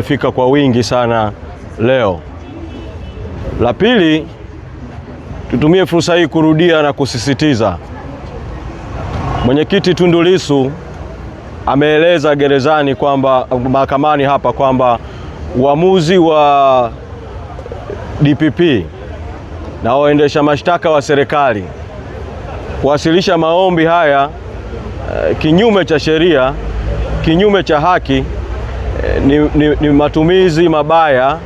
Fika kwa wingi sana leo. La pili, tutumie fursa hii kurudia na kusisitiza, Mwenyekiti Tundu Lissu ameeleza gerezani kwamba mahakamani hapa kwamba uamuzi wa DPP na waendesha mashtaka wa serikali kuwasilisha maombi haya kinyume cha sheria, kinyume cha haki, ni matumizi mabaya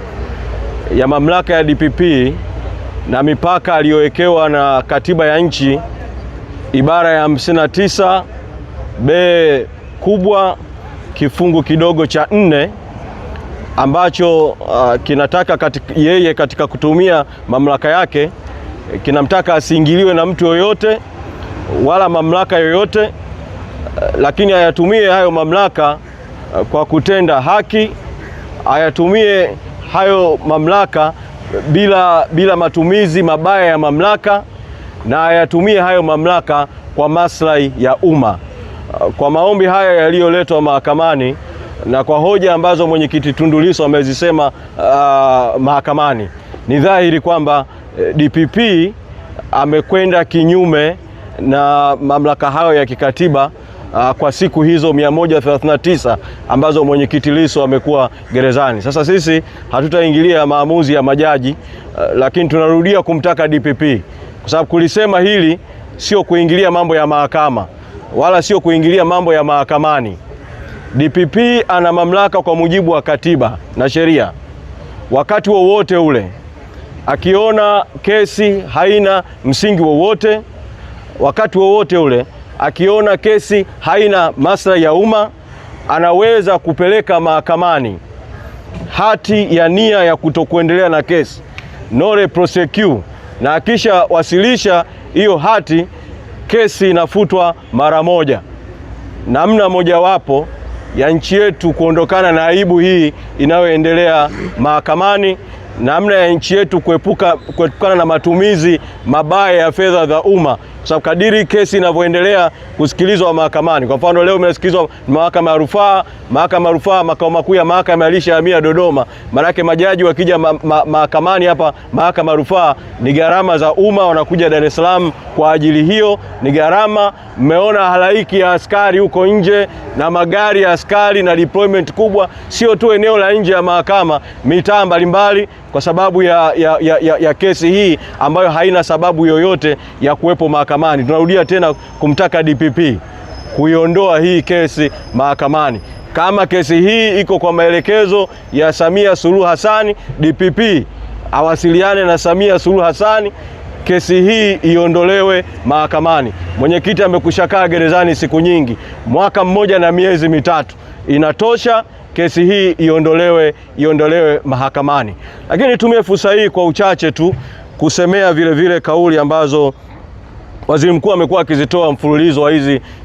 ya mamlaka ya DPP na mipaka aliyowekewa na katiba ya nchi, ibara ya 59 B kubwa kifungu kidogo cha 4 ambacho kinataka yeye katika kutumia mamlaka yake kinamtaka asiingiliwe na mtu yoyote wala mamlaka yoyote, lakini ayatumie hayo mamlaka kwa kutenda haki, ayatumie hayo mamlaka bila matumizi mabaya ya mamlaka, na ayatumie hayo mamlaka kwa maslahi ya umma. Kwa maombi haya yaliyoletwa mahakamani na kwa hoja ambazo Mwenyekiti Tundu Lissu amezisema mahakamani, ni dhahiri kwamba DPP amekwenda kinyume na mamlaka hayo ya kikatiba kwa siku hizo 139 ambazo Mwenyekiti Lissu amekuwa gerezani. Sasa sisi hatutaingilia maamuzi ya majaji, lakini tunarudia kumtaka DPP, kwa sababu kulisema hili sio kuingilia mambo ya mahakama wala sio kuingilia mambo ya mahakamani. DPP ana mamlaka kwa mujibu wa katiba na sheria. Wakati wowote ule akiona kesi haina msingi wowote, wakati wowote ule akiona kesi haina maslahi ya umma, anaweza kupeleka mahakamani hati ya nia ya kutokuendelea na kesi, nore prosecute, na akisha wasilisha hiyo hati, kesi inafutwa mara moja. Namna mojawapo ya nchi yetu kuondokana na aibu hii inayoendelea mahakamani, namna ya nchi yetu kuepukana na matumizi mabaya ya fedha za umma, kwa sababu kadiri kesi inavyoendelea kusikilizwa mahakamani. Kwa mfano leo imesikilizwa mahakama ya rufaa, makao makuu ya mahakama yalishahamia Dodoma. Maanake majaji wakija mahakamani hapa mahakama ya rufaa ni gharama za umma, wanakuja Dar es Salaam kwa ajili hiyo, ni gharama. Mmeona halaiki ya askari huko nje na magari ya askari na deployment kubwa, sio tu eneo la nje ya mahakama, mitaa mbalimbali, kwa sababu ya kesi hii ambayo haina sababu yoyote ya kuwepo mahakamani. Tunarudia tena kumtaka DPP kuiondoa hii kesi mahakamani. Kama kesi hii iko kwa maelekezo ya Samia Suluhu Hassan, DPP awasiliane na Samia Suluhu Hassan, kesi hii iondolewe mahakamani. Mwenyekiti amekushakaa gerezani siku nyingi, mwaka mmoja na miezi mitatu, inatosha. Kesi hii iondolewe mahakamani. Lakini nitumie fursa hii kwa uchache tu kusemea vile kauli ambazo Waziri Mkuu amekuwa akizitoa mfululizo wa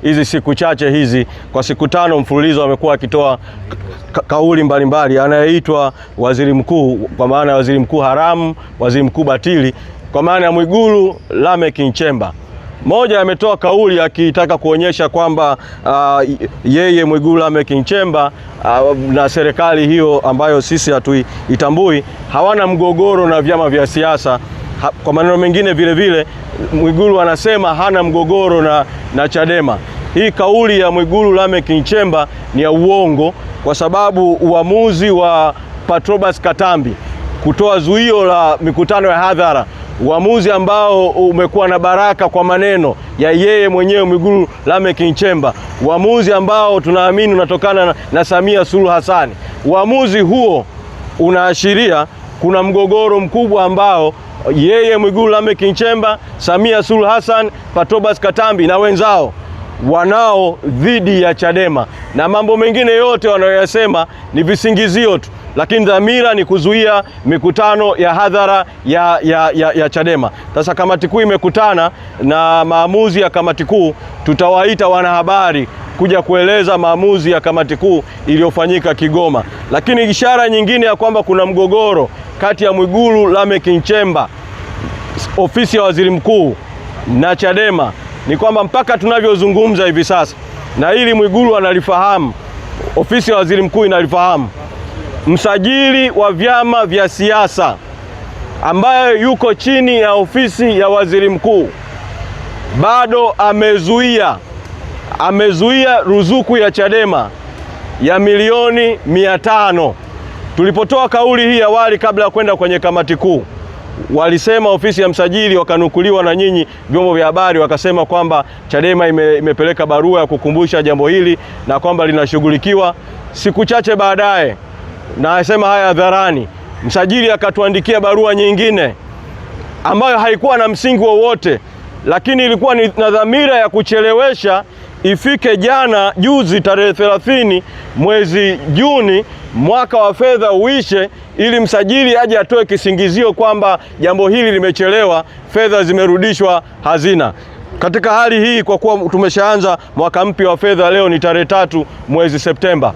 hizi siku chache hizi. Kwa siku 5 mfululizo amekuwa akitoa kauli mbalimbali. Anayeitwa waziri mkuu kwa maana ya waziri mkuu haramu, waziri mkuu batili, kwa maana ya Mwigulu Lameck Nchemba. Moja, ametoa kauli akitaka kuonyesha kwamba yeye Mwigulu Lameck Nchemba na serikali hiyo ambayo sisi hatuitambui hawana mgogoro na vyama vya siasa. Kwa maneno mengine vile Mwigulu anasema hana mgogoro na Chadema. Hii kauli ya Mwigulu Lameck Nchemba ni ya uongo, kwa sababu uamuzi wa Patrobas Katambi kutoa zuio la mikutano ya hadhara, uamuzi ambao umekuwa na baraka kwa maneno ya yeye mwenyewe Mwigulu Lameck Nchemba, uamuzi ambao tunaamini unatokana na Samia Suluhu Hassan. Uamuzi huo unaashiria kuna mgogoro mkubwa ambao yeye Mwigulu Lameck Nchemba, Samia Suluhu Hassan, Patrobas Katambi na wenzao wanao dhidi ya Chadema, na mambo mengine yote wanayoyasema ni visingizio tu, lakini dhamira ni kuzuia mikutano ya hadhara ya Chadema. Sasa kamati kuu imekutana na maamuzi ya kamati kuu, tutawaita wanahabari kuja kueleza maamuzi ya kamati kuu iliyofanyika Kigoma. Lakini ishara nyingine ya kwamba kuna mgogoro kati ya Mwigulu Lameck Nchemba, ofisi ya waziri mkuu, na Chadema ni kwamba mpaka tunavyozungumza hivi sasa, na hili Mwigulu analifahamu, ofisi ya waziri mkuu inalifahamu, msajili wa vyama vya siasa ambaye yuko chini ya ofisi ya waziri mkuu bado amezuia ruzuku ya Chadema ya milioni 500. Tulipotoa kauli hii awali kabla ya kwenda kwenye kamati kuu, walisema ofisi ya msajili, wakanukuliwa na nyinyi vyombo vya habari, wakasema kwamba Chadema imepeleka barua ya kukumbusha jambo hili na kwamba linashughulikiwa. Siku chache baadaye, na asema haya hadharani, msajili akatuandikia barua nyingine ambayo haikuwa na msingi wowote, lakini ilikuwa na dhamira ya kuchelewesha ifike juzi tarehe 30 mwezi Juni mwaka wa fedha uishe, ili msajili aje atoe kisingizio kwamba jambo hili limechelewa, fedha zimerudishwa hazina. Katika hali hii, kwa kuwa tumeshaanza mwaka mpya wa fedha, leo ni tarehe 3 mwezi Septemba,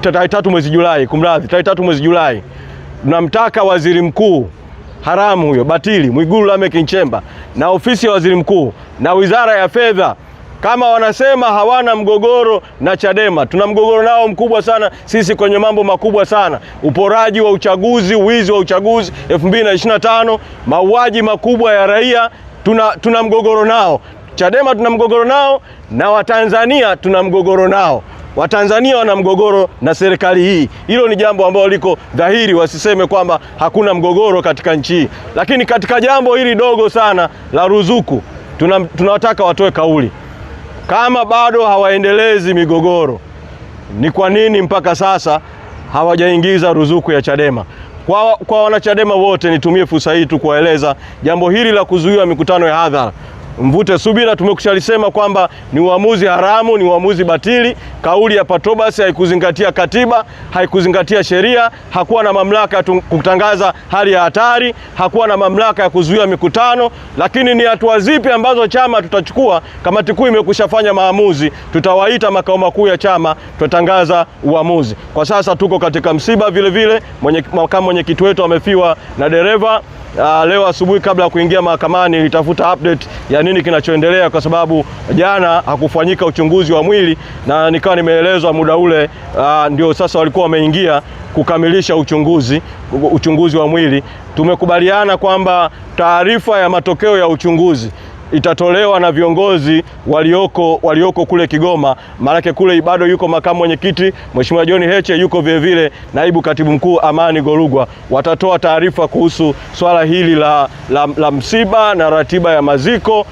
tarehe 3 mwezi Julai, tarehe 3 mwezi Julai, tunamtaka waziri mkuu haramu huyo batili Mwigulu Lameck Nchemba na ofisi ya waziri mkuu na wizara ya fedha, kama wanasema hawana mgogoro na Chadema, tuna mgogoro nao mkubwa sana sisi kwenye mambo makubwa sana: uporaji wa uchaguzi, wizi wa uchaguzi 2025, mauaji makubwa ya raia. Tuna mgogoro nao Chadema, tuna mgogoro nao na Watanzania tuna mgogoro nao. Watanzania wana mgogoro na serikali hii. Hilo ni jambo ambalo liko dhahiri, wasiseme kwamba hakuna mgogoro katika nchi hii. Lakini katika jambo hili dogo sana la ruzuku, tunawataka watoe kauli. Kama bado hawaendelezi migogoro, ni kwa nini mpaka sasa hawajaingiza ruzuku ya Chadema? Kwa wanachadema wote, nitumie fursa hii tu kuwaeleza jambo hili la kuzuia mikutano ya hadhara. Mvute subira, tumekushalisema kwamba ni uamuzi haramu, ni uamuzi batili. Kauli ya Patrobas haikuzingatia katiba, haikuzingatia sheria, hakuwa na mamlaka ya kutangaza hali ya hatari, hakuwa na mamlaka ya kuzuia mikutano. Lakini ni hatua zipi ambazo chama tutachukua? Kamati kuu imekushafanya maamuzi, tutawaita makao makuu ya chama, tutatangaza uamuzi. Kwa sasa tuko katika msiba vile vile, makamu mwenyekiti wetu amefiwa na dereva. Leo asubuhi kabla ya kuingia mahakamani nilitafuta update ya nini kinachoendelea, kwa sababu jana hakufanyika uchunguzi wa mwili, na nikawa nimeelezwa muda ule ndio sasa walikuwa wameingia kukamilisha uchunguzi wa mwili. Tumekubaliana kwamba taarifa ya matokeo ya uchunguzi itatolewa na viongozi walioko kule Kigoma. Maana kule bado yuko makamu mwenyekiti Mheshimiwa John Heche, yuko vile vile naibu katibu mkuu Amani Golugwa. Watatoa taarifa kuhusu swala hili la msiba na ratiba ya maziko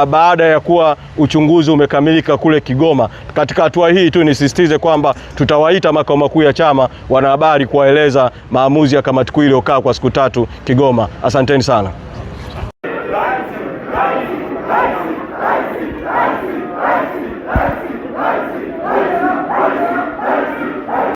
baada ya kuwa uchunguzi umekamilika kule Kigoma. Katika hatua hii tu nisisitize kwamba tutawaita makao makuu ya chama wanahabari kuwaeleza maamuzi ya kamati kuu iliyokaa kwa siku 3 Kigoma. Asanteni sana.